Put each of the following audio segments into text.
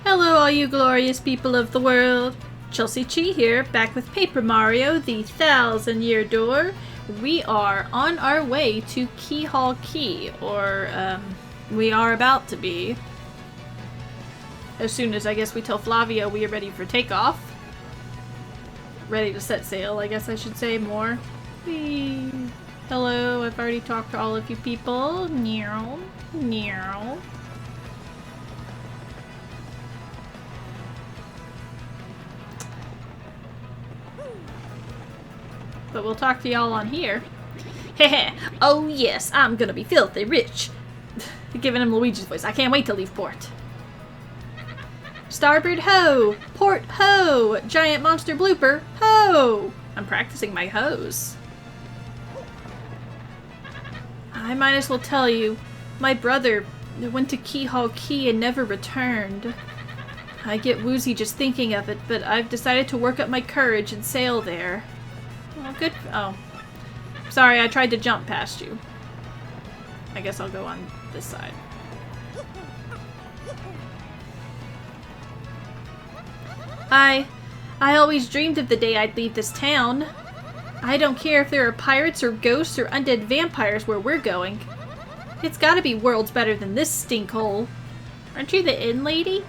Hello all you glorious people of the world. Chelsea-Chee here, back with Paper Mario, the 1,000-year door. We are on our way to Key, or we are about to be. As soon as I guess we tell Flavio we are ready for takeoff. Ready to set sail, I guess I should say more. Whee. Hello, I've already talked to all of you people. Meow. Meow. But we'll talk to y'all on here. Heh. Oh yes, I'm gonna be filthy rich. Giving him Luigi's voice. I can't wait to leave port. Starboard ho! Port ho! Giant monster blooper ho! I'm practicing my hoes. I might as well tell you, my brother went to Key and never returned. I get woozy just thinking of it, but I've decided to work up my courage and sail there. Oh, good. Oh. Sorry, I tried to jump past you. I guess I'll go on this side. I always dreamed of the day I'd leave this town. I don't care if there are pirates or ghosts or undead vampires where we're going. It's gotta be worlds better than this stinkhole. Aren't you the inn lady?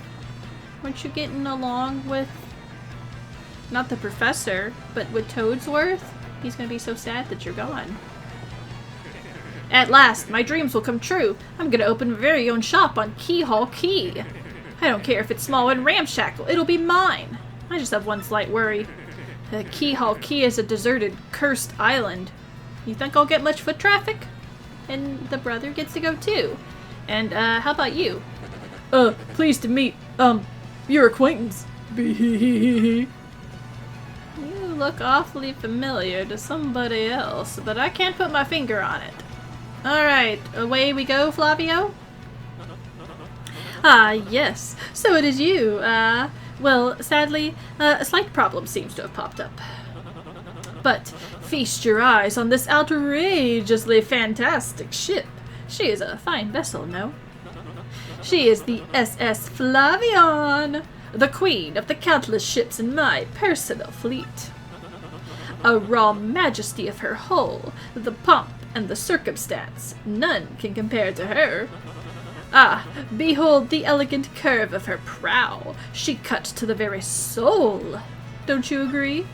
Weren't you getting along with... not the professor, but with Toadsworth? He's gonna be so sad that you're gone. At last, my dreams will come true. I'm gonna open my very own shop on Key. I don't care if it's small and ramshackle, it'll be mine. I just have one slight worry. Key is a deserted, cursed island. You think I'll get much foot traffic? And the brother gets to go too. And, how about you? Pleased to meet, your acquaintance. You look awfully familiar to somebody else, but I can't put my finger on it. Alright, away we go, Flavio? Ah, yes. So it is you. Well, sadly, a slight problem seems to have popped up. But feast your eyes on this outrageously fantastic ship. She is a fine vessel, no? She is the SS Flavion, the queen of the countless ships in my personal fleet. A raw majesty of her hull, the pomp and the circumstance, none can compare to her. Ah, behold the elegant curve of her prow. She cut to the very soul. Don't you agree?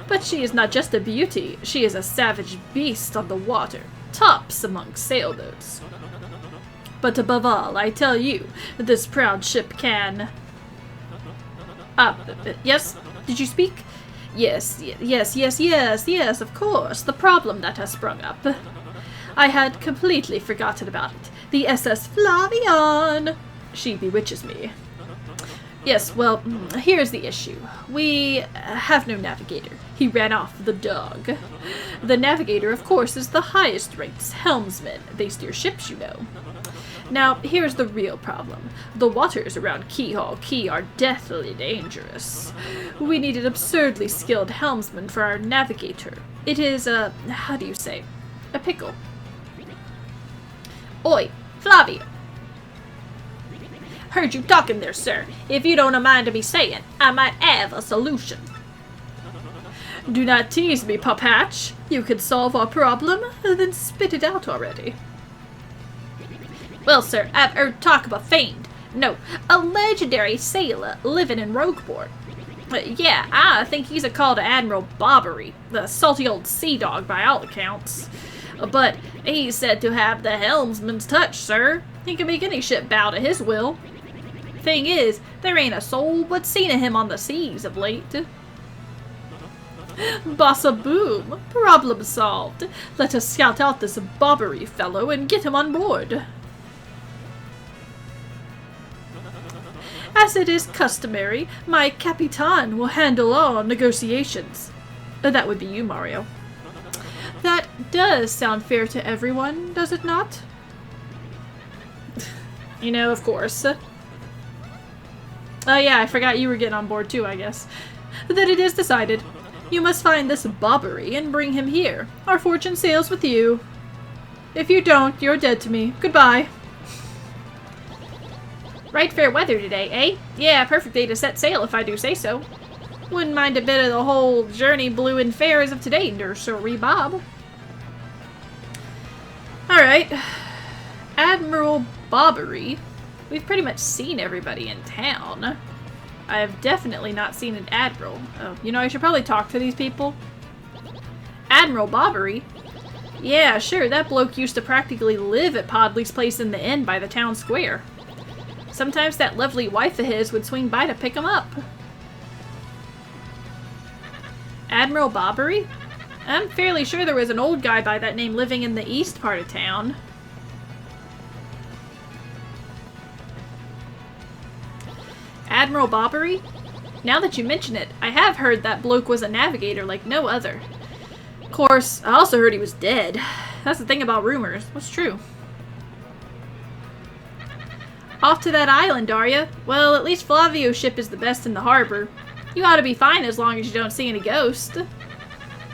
But she is not just a beauty. She is a savage beast on the water, tops among sailboats. But above all, I tell you, this proud ship can... yes? Did you speak? Yes, of course. The problem that has sprung up. I had completely forgotten about it. The SS Flavion! She bewitches me. Yes, well, here's the issue. We have no navigator. He ran off the dog. The navigator, of course, is the highest ranked helmsman. They steer ships, you know. Now, here's the real problem. The waters around Key are deathly dangerous. We need an absurdly skilled helmsman for our navigator. It is how do you say, a pickle. Oi, Flavio! Heard you talking there, sir. If you don't mind to be saying, I might have a solution. Do not tease me, Pup Hatch. You can solve our problem, then spit it out already. Well, sir, I've heard talk of a legendary sailor living in Rogueport. Yeah, I think he's a call to Admiral Bobbery, the salty old sea dog by all accounts. But he's said to have the helmsman's touch, sir. He can make any ship bow to his will. Thing is, there ain't a soul but seen of him on the seas of late. Bossa boom! Problem solved. Let us scout out this Bobbery fellow and get him on board. As it is customary, my Capitan will handle all negotiations. That would be you, Mario. That does sound fair to everyone, does it not? You know, of course. Oh yeah, I forgot you were getting on board too, I guess. Then it is decided. You must find this Bobbery and bring him here. Our fortune sails with you. If you don't, you're dead to me. Goodbye. Right fair weather today, eh? Yeah, perfect day to set sail if I do say so. Wouldn't mind a bit of the whole journey blue and fair as of today, Nursery Bob. Alright. Admiral Bobbery. We've pretty much seen everybody in town. I have definitely not seen an admiral. Oh, you know, I should probably talk to these people. Admiral Bobbery? Yeah, sure, that bloke used to practically live at Podley's place in the inn by the town square. Sometimes that lovely wife of his would swing by to pick him up. Admiral Bobbery? I'm fairly sure there was an old guy by that name living in the east part of town. Admiral Bobbery? Now that you mention it, I have heard that bloke was a navigator like no other. Of course, I also heard he was dead. That's the thing about rumors. What's true? Off to that island, are ya? Well, at least Flavio's ship is the best in the harbor. You ought to be fine as long as you don't see any ghosts.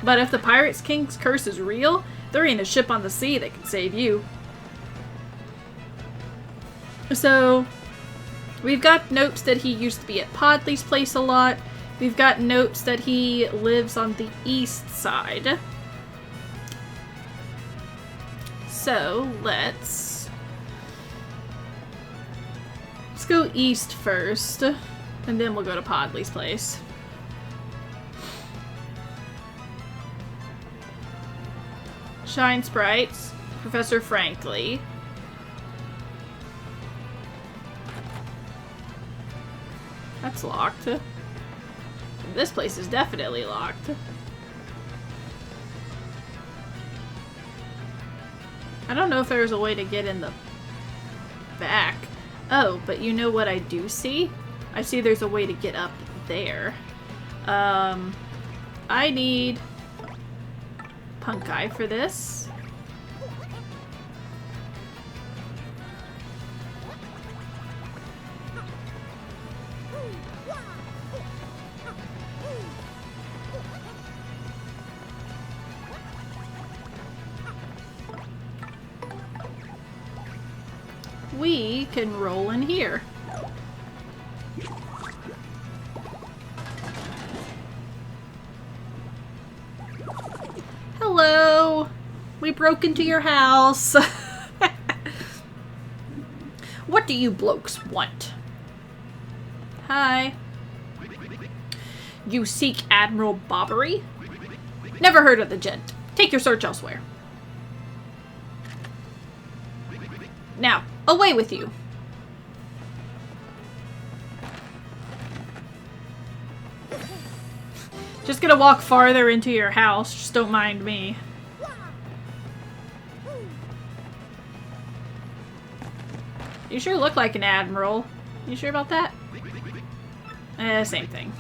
But if the Pirate King's curse is real, there ain't a ship on the sea that can save you. So, we've got notes that he used to be at Podley's place a lot. We've got notes that he lives on the east side. So, let's go east first, and then we'll go to Podley's place. Shine Sprites, Professor Frankly. That's locked. This place is definitely locked. I don't know if there's a way to get in the back. Oh, but you know what I do see? I see there's a way to get up there. I need Punk Eye for this. We can roll in here. Hello! We broke into your house. What do you blokes want? Hi. You seek Admiral Bobbery? Never heard of the gent. Take your search elsewhere. Now, away with you. Just gonna walk farther into your house. Just don't mind me. You sure look like an admiral. You sure about that? Same thing.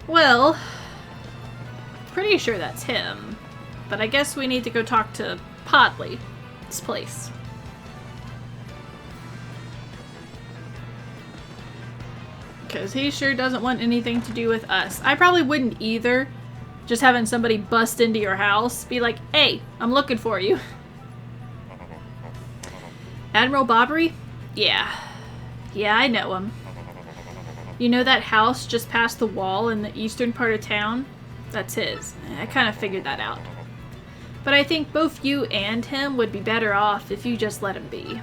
Well, pretty sure that's him. But I guess we need to go talk to Podley's place. Because he sure doesn't want anything to do with us. I probably wouldn't either. Just having somebody bust into your house. Be like, hey, I'm looking for you. Admiral Bobbery? Yeah. Yeah, I know him. You know that house just past the wall in the eastern part of town? That's his. I kind of figured that out. But I think both you and him would be better off if you just let him be.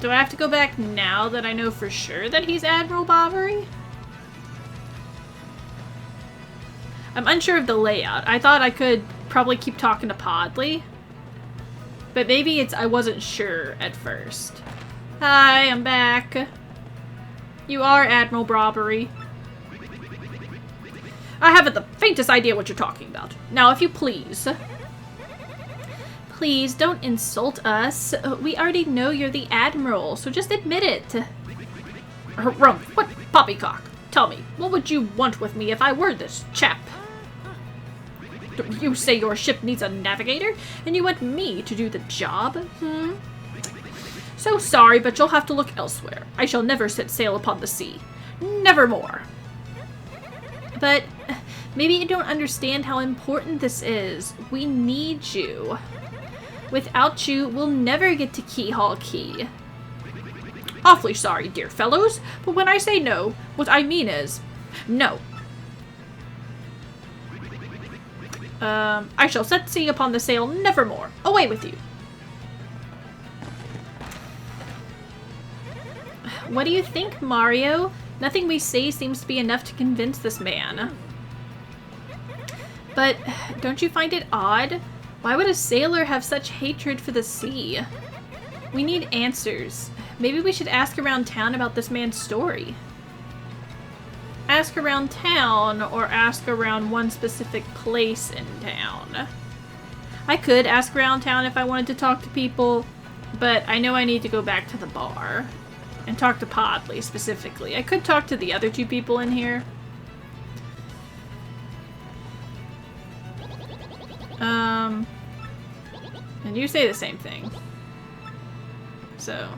Do I have to go back now that I know for sure that he's Admiral Bobbery? I'm unsure of the layout. I thought I could probably keep talking to Podley. But maybe it's I wasn't sure at first. Hi, I'm back. You are Admiral Bobbery. I haven't the faintest idea what you're talking about. Now, if you please. Please, don't insult us. We already know you're the Admiral, so just admit it. What poppycock? Tell me, what would you want with me if I were this chap? You say your ship needs a navigator, and you want me to do the job? So sorry, but you'll have to look elsewhere. I shall never set sail upon the sea. Nevermore. But maybe you don't understand how important this is. We need you. Without you, we'll never get to Key. Awfully sorry, dear fellows, but when I say no, what I mean is no. I shall set sea upon the sail nevermore. Away with you. What do you think, Mario? Nothing we say seems to be enough to convince this man. But don't you find it odd? Why would a sailor have such hatred for the sea? We need answers. Maybe we should ask around town about this man's story. Ask around town, or ask around one specific place in town. I could ask around town if I wanted to talk to people, but I know I need to go back to the bar. And talk to Podley, specifically. I could talk to the other two people in here. And you say the same thing. So.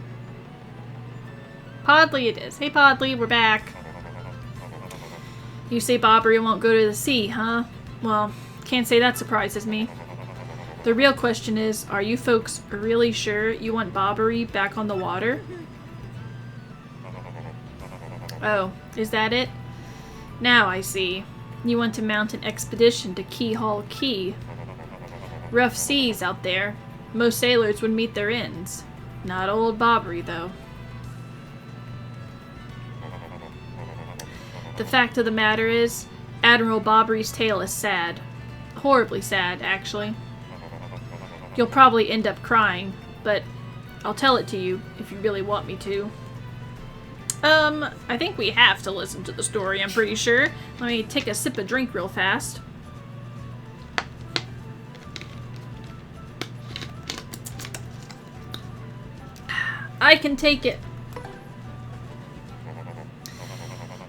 Podley it is. Hey Podley, we're back. You say Bobbery won't go to the sea, huh? Well, can't say that surprises me. The real question is, are you folks really sure you want Bobbery back on the water? Oh, is that it? Now I see. You want to mount an expedition to Key. Rough seas out there. Most sailors would meet their ends. Not old Bobbery, though. The fact of the matter is, Admiral Bobbery's tale is sad. Horribly sad, actually. You'll probably end up crying, but I'll tell it to you if you really want me to. I think we have to listen to the story, I'm pretty sure. Let me take a sip of drink real fast. I can take it.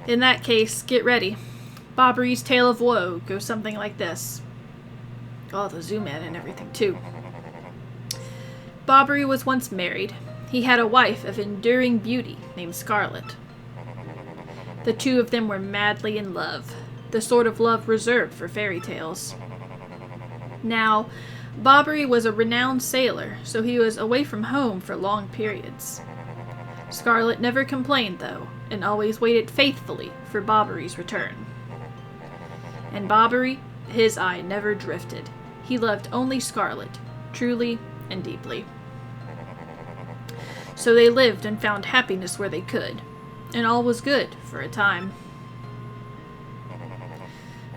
In that case, get ready. Bobbery's tale of woe goes something like this. Oh, the zoom in and everything, too. Bobbery was once married. He had a wife of enduring beauty named Scarlet. The two of them were madly in love, the sort of love reserved for fairy tales. Now, Bobbery was a renowned sailor, so he was away from home for long periods. Scarlet never complained, though, and always waited faithfully for Bobbery's return. And Bobbery, his eye never drifted. He loved only Scarlet, truly and deeply. So they lived and found happiness where they could, and all was good for a time.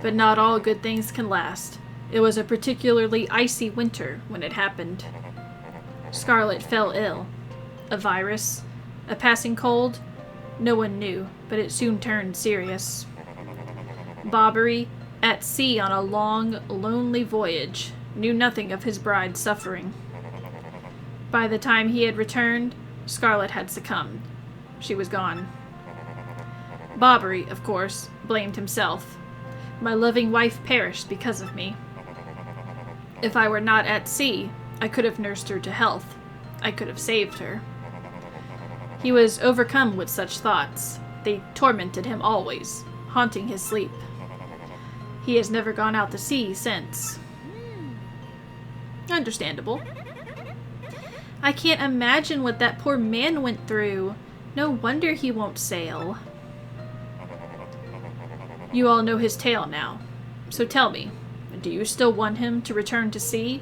But not all good things can last. It was a particularly icy winter when it happened. Scarlet fell ill. A virus? A passing cold? No one knew, but it soon turned serious. Bobbery, at sea on a long, lonely voyage, knew nothing of his bride's suffering. By the time he had returned, Scarlet had succumbed. She was gone. Bobbery, of course, blamed himself. My loving wife perished because of me. If I were not at sea, I could have nursed her to health. I could have saved her. He was overcome with such thoughts. They tormented him always, haunting his sleep. He has never gone out to sea since. Understandable. I can't imagine what that poor man went through. No wonder he won't sail. You all know his tale now. So tell me, do you still want him to return to sea?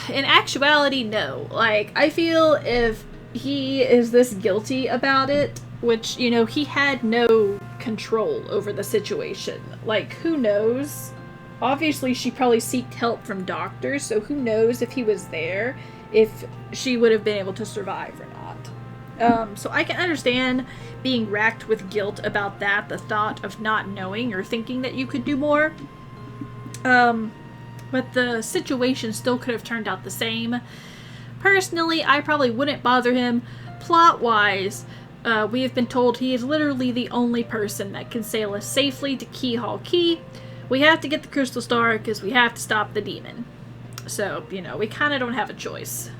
In actuality, no. Like, I feel if he is this guilty about it, which, you know, he had no control over the situation. Like, who knows? Obviously, she probably sought help from doctors, so who knows if he was there, if she would have been able to survive or not. So I can understand being racked with guilt about that, the thought of not knowing or thinking that you could do more. But the situation still could have turned out the same. Personally, I probably wouldn't bother him. Plot-wise, we have been told he is literally the only person that can sail us safely to Key. We have to get the Crystal Star because we have to stop the demon. So, you know, we kind of don't have a choice.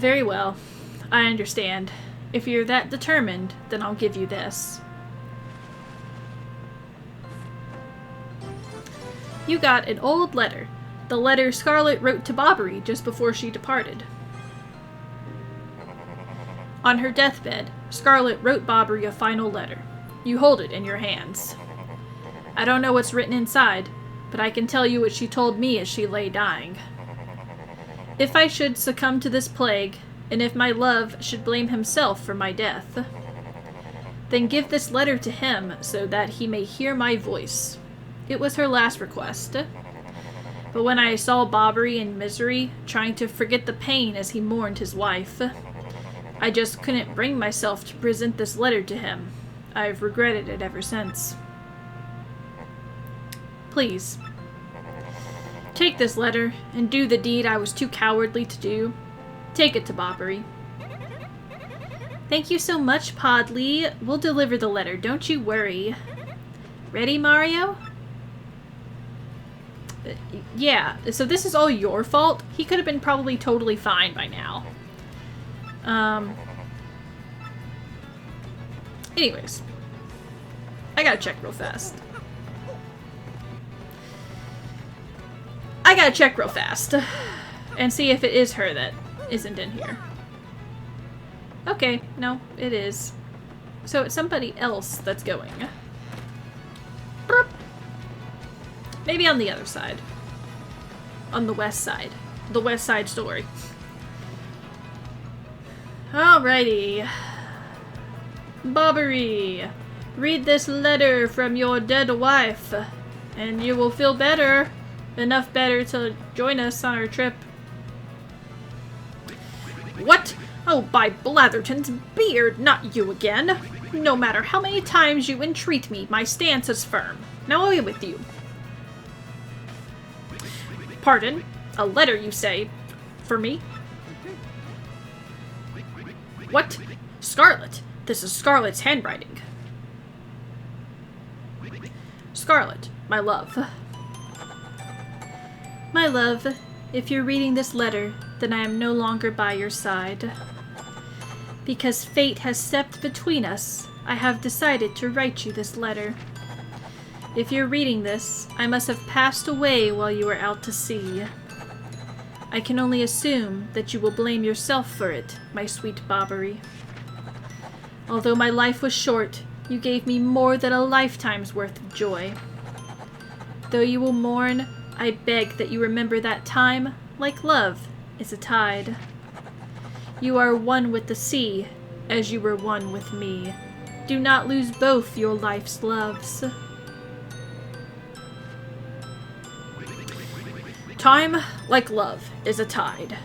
Very well. I understand. If you're that determined, then I'll give you this. You got an old letter. The letter Scarlet wrote to Bobbery just before she departed. On her deathbed, Scarlet wrote Bobbery a final letter. You hold it in your hands. I don't know what's written inside, but I can tell you what she told me as she lay dying. If I should succumb to this plague, and if my love should blame himself for my death, then give this letter to him so that he may hear my voice. It was her last request. But when I saw Bobbery in misery, trying to forget the pain as he mourned his wife, I just couldn't bring myself to present this letter to him. I've regretted it ever since. Please, take this letter and do the deed I was too cowardly to do. Take it to Bobbery. Thank you so much, Podley. We'll deliver the letter, don't you worry. Ready, Mario? Yeah, so this is all your fault. He could have been probably totally fine by now. Anyways. I gotta check real fast. And see if it is her that isn't in here. Okay, no, it is. So it's somebody else that's going. Burp. Maybe on the other side. On the west side. The west side story. Alrighty. Bobbery, read this letter from your dead wife, and you will feel better. Enough better to join us on our trip. What? Oh, by Blatherton's beard, not you again. No matter how many times you entreat me, my stance is firm. Now away with you. Pardon? A letter, you say? For me? What? Scarlet! This is Scarlet's handwriting. Scarlet, my love. My love, if you're reading this letter, then I am no longer by your side. Because fate has stepped between us, I have decided to write you this letter. If you're reading this, I must have passed away while you were out to sea. I can only assume that you will blame yourself for it, my sweet Bobbery. Although my life was short, you gave me more than a lifetime's worth of joy. Though you will mourn, I beg that you remember that time, like love, is a tide. You are one with the sea, as you were one with me. Do not lose both your life's loves. Time, like love, is a tide.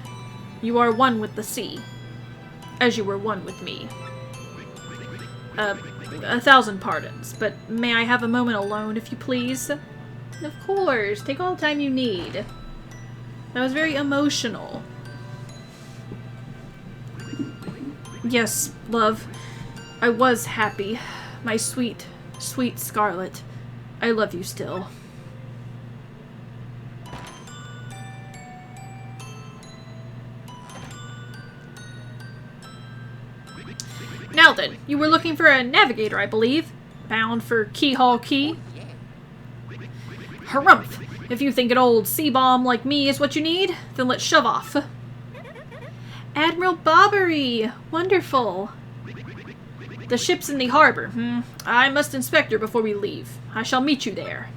You are one with the sea, as you were one with me. 1,000 pardons, but may I have a moment alone, if you please? Of course, take all the time you need. That was very emotional. Yes, love, I was happy. My sweet, sweet Scarlet. I love you still. Now then, you were looking for a navigator, I believe. Bound for Keyhole Key. Harumph! If you think an old sea bomb like me is what you need, then let's shove off. Admiral Bobbery! Wonderful! The ship's in the harbor. I must inspect her before we leave. I shall meet you there.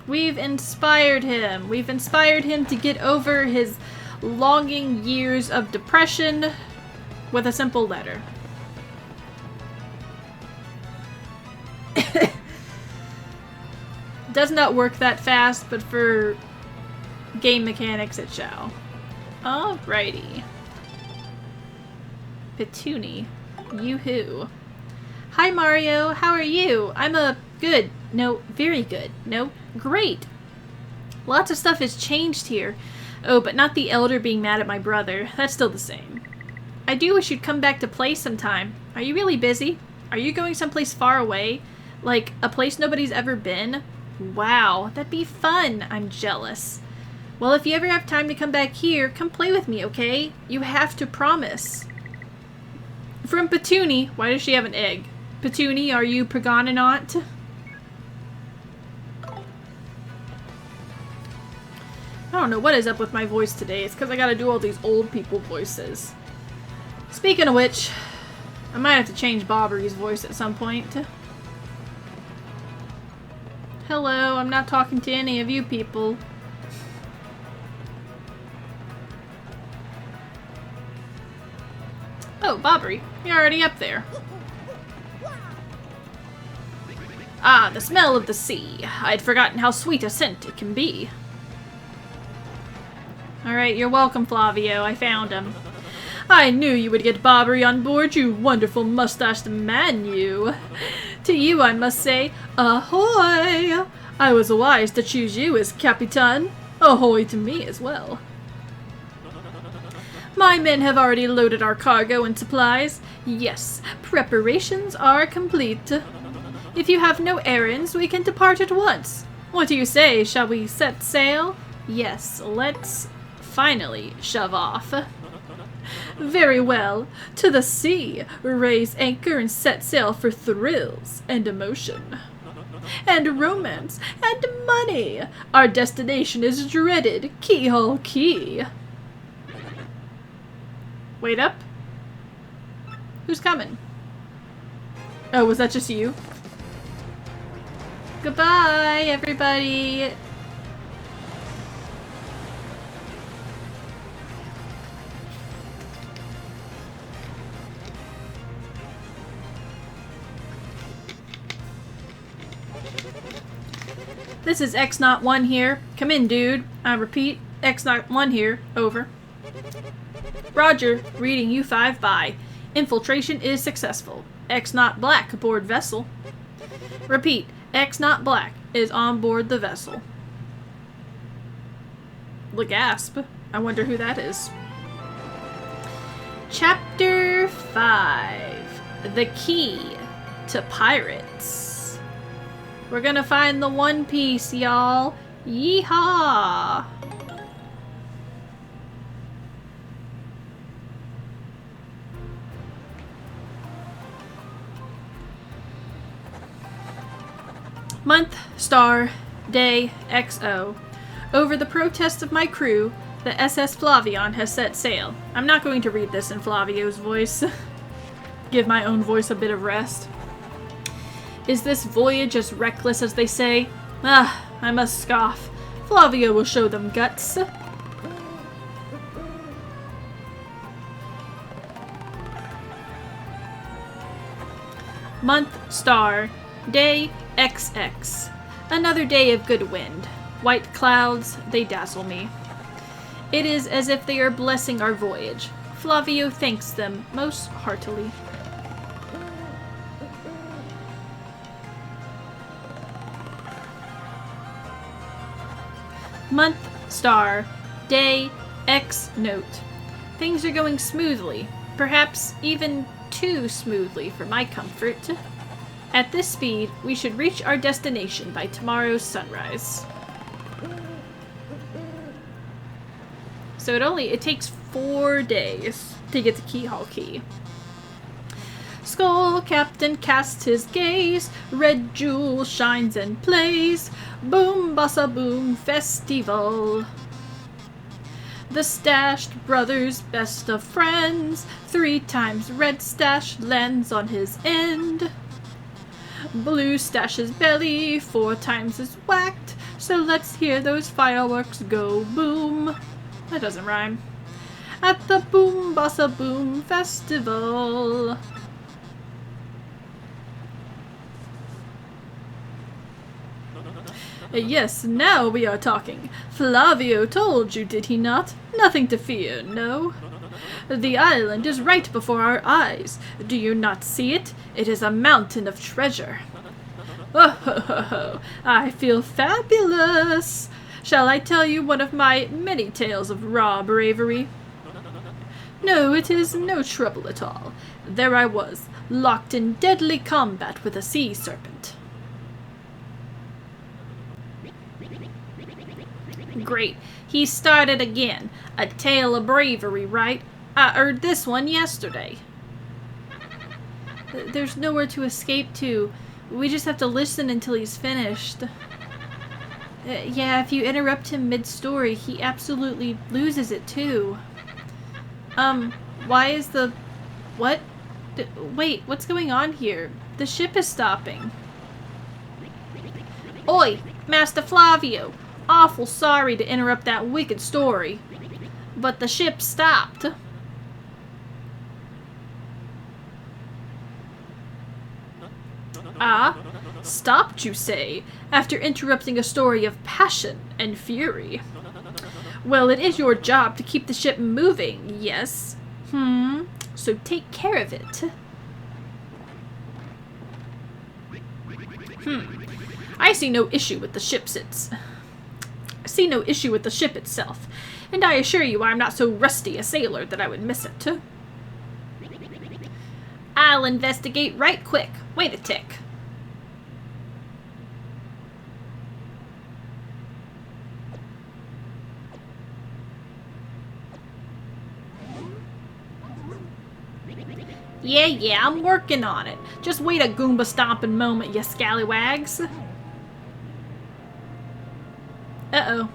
We've inspired him. We've inspired him to get over his longing years of depression with a simple letter. Does not work that fast, but for game mechanics it shall. Alrighty. Petuni. Yoo-hoo. Hi Mario, how are you? I'm good. No, very good. No, great. Lots of stuff has changed here. Oh, but not the elder being mad at my brother. That's still the same. I do wish you'd come back to play sometime. Are you really busy? Are you going someplace far away? Like, a place nobody's ever been? Wow, that'd be fun. I'm jealous. Well, if you ever have time to come back here, come play with me, okay? You have to promise. From Petoonie. Why does she have an egg? Petoonie, are you Pregononant? I don't know what is up with my voice today. It's because I gotta do all these old people voices. Speaking of which, I might have to change Bobbery's voice at some point. Hello, I'm not talking to any of you people. Oh, Bobbery, you're already up there. Ah, the smell of the sea. I'd forgotten how sweet a scent it can be. Alright, you're welcome, Flavio. I found him. I knew you would get Bobbery on board, you wonderful mustached man, you. To you, I must say, ahoy! I was wise to choose you as Capitan. Ahoy to me as well. My men have already loaded our cargo and supplies. Yes, preparations are complete. If you have no errands, we can depart at once. What do you say? Shall we set sail? Yes, let's finally shove off. Very well. To the sea. Raise anchor and set sail for thrills and emotion. And romance and money. Our destination is dreaded Keyhole Key. Wait up. Who's coming? Oh, was that just you? Goodbye, everybody. This is X-01 here. Come in, dude. I repeat, X-01 here. Over. Roger. Reading U5 by. Infiltration is successful. X-Not Black aboard vessel. Repeat, X-Not Black is on board the vessel. The gasp. I wonder who that is. Chapter 5. The Key to Pirates. We're gonna find the One Piece, y'all. Yeehaw! Month, star, day, XO. Over the protest of my crew, the SS Flavion has set sail. I'm not going to read this in Flavio's voice. Give my own voice a bit of rest. Is this voyage as reckless as they say? Ah, I must scoff. Flavio will show them guts. Month, star, day, XX. Another day of good wind. White clouds, they dazzle me. It is as if they are blessing our voyage. Flavio thanks them most heartily. Month, star, day, X note. Things are going smoothly, perhaps even too smoothly for my comfort. At this speed, we should reach our destination by tomorrow's sunrise. So it takes 4 days to get to Keyhole Key. Skull Captain casts his gaze, red jewel shines and plays, boom bossa boom festival. The Stashed brothers, best of friends, 3 times red stash lands on his end. Blue Stash's belly 4 times is whacked, so let's hear those fireworks go boom. That doesn't rhyme. At the boom bossa boom festival. Yes, now we are talking. Flavio told you, did he not? Nothing to fear, no? The island is right before our eyes. Do you not see it? It is a mountain of treasure. Oh, ho, ho, ho. I feel fabulous. Shall I tell you one of my many tales of raw bravery? No, it is no trouble at all. There I was, locked in deadly combat with a sea serpent. Great. He started again. A tale of bravery, right? I heard this one yesterday. There's nowhere to escape to. We just have to listen until he's finished. Yeah, if you interrupt him mid-story, he absolutely loses it too. Why is the... What? Wait, what's going on here? The ship is stopping. Oi, Master Flavio. Awful sorry to interrupt that wicked story. But the ship stopped. Ah, stopped, you say, after interrupting a story of passion and fury. Well, it is your job to keep the ship moving, yes? So take care of it. I see no issue with the ship itself, and I assure you I'm not so rusty a sailor that I would miss it. I'll investigate right quick. Wait a tick. Yeah, I'm working on it. Just wait a Goomba stomping moment, you scallywags. Uh-oh.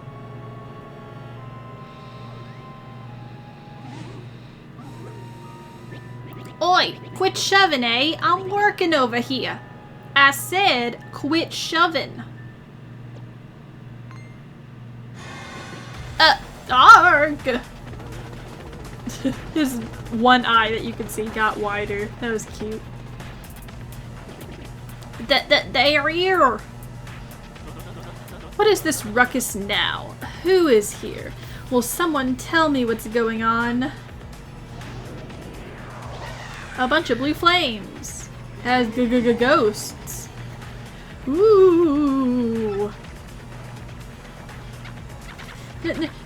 Oi, quit shoving, eh? I'm working over here. I said quit shoving. Arg! His one eye that you could see got wider. That was cute. They're here! What is this ruckus now? Who is here? Will someone tell me what's going on? A bunch of blue flames. Has ghosts. Ooh.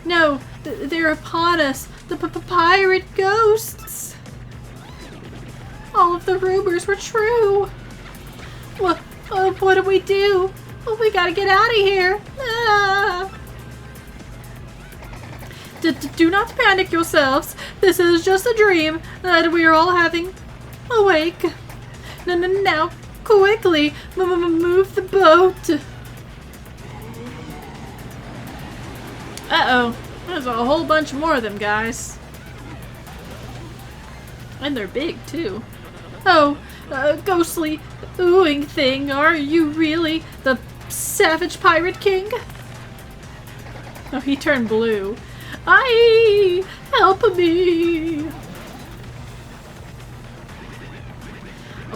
No, they're upon us. The pirate ghosts. All of the rumors were true. What do we do? Oh, we gotta get out of here. Ah. Do not panic yourselves. This is just a dream that we are all having. Awake. Now, quickly, move the boat. Uh-oh. There's a whole bunch more of them, guys. And they're big, too. Oh, ghostly, oohing thing, are you really the savage pirate king? Oh, he turned blue. Help me!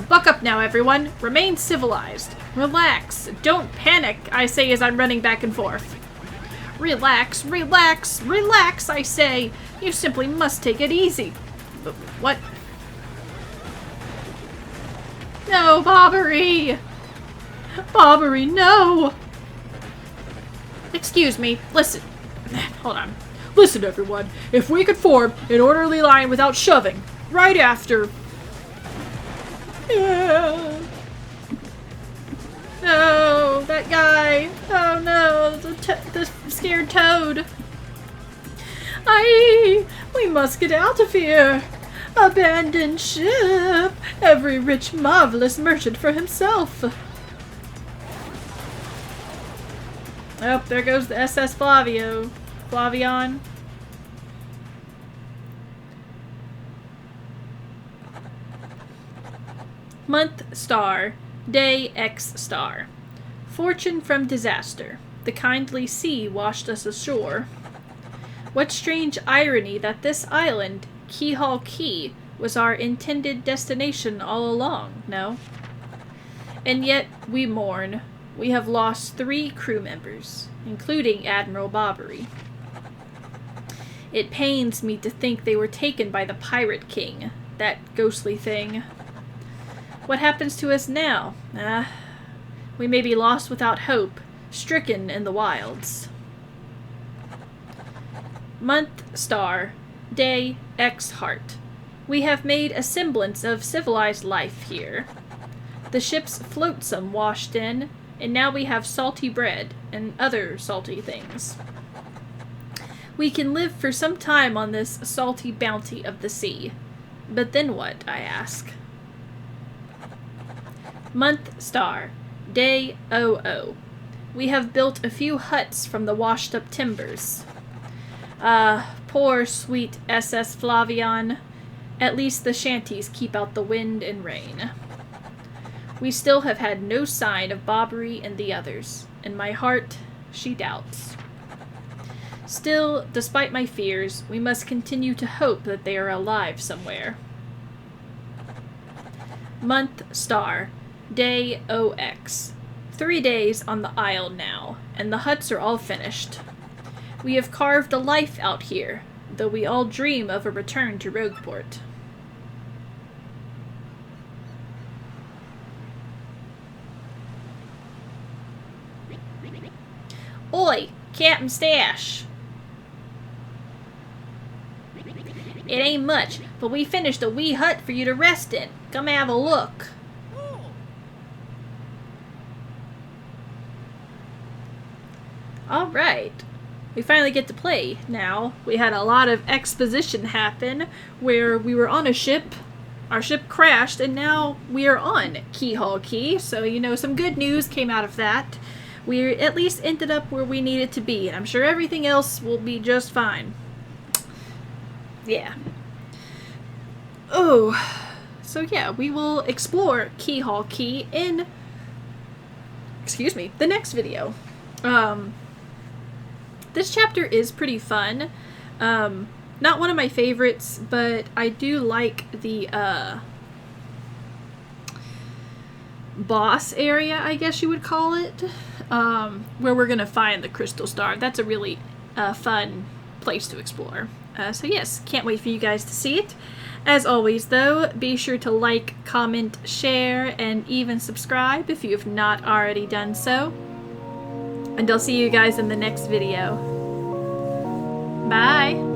Buck up now, everyone. Remain civilized. Relax. Don't panic, I say as I'm running back and forth. Relax, relax, relax, I say. You simply must take it easy. What? No, Bobbery! Bobbery, no! Excuse me, listen. Hold on. Listen, everyone. If we could form an orderly line without shoving, right after... No, that guy. Oh no, the scared toad. We must get out of here. Abandoned ship. Every rich, marvelous merchant for himself. Oh, there goes the SS Flavion. Month star. Day X star. Fortune from disaster. The kindly sea washed us ashore. What strange irony that this island, Keyhole Key, was our intended destination all along, no? And yet we mourn. We have lost 3 crew members, including Admiral Bobbery. It pains me to think they were taken by the Pirate King, that ghostly thing. What happens to us now? We may be lost without hope, stricken in the wilds. Month star, day X heart. We have made a semblance of civilized life here. The ship's flotsam washed in, and now we have salty bread and other salty things. We can live for some time on this salty bounty of the sea. But then what, I ask. Month star. Day 00. We have built a few huts from the washed-up timbers. Poor, sweet SS Flavian. At least the shanties keep out the wind and rain. We still have had no sign of Bobbery and the others. In my heart, she doubts. Still, despite my fears, we must continue to hope that they are alive somewhere. Month star. Day 0x. 3 days on the isle now, and the huts are all finished. We have carved a life out here, though we all dream of a return to Rogueport. Oi, Captain Stash! It ain't much, but we finished a wee hut for you to rest in. Come have a look. Alright. We finally get to play now. We had a lot of exposition happen where we were on a ship, our ship crashed, and now we are on Keyhole Key. So, you know, some good news came out of that. We at least ended up where we needed to be, and I'm sure everything else will be just fine. Yeah. Oh. So yeah, we will explore Keyhole Key in, the next video. This chapter is pretty fun. Not one of my favorites, but I do like the boss area, I guess you would call it, where we're gonna find the crystal star. That's a really fun place to explore. So yes, can't wait for you guys to see it. As always though, be sure to like, comment, share, and even subscribe if you have not already done so. And I'll see you guys in the next video. Bye!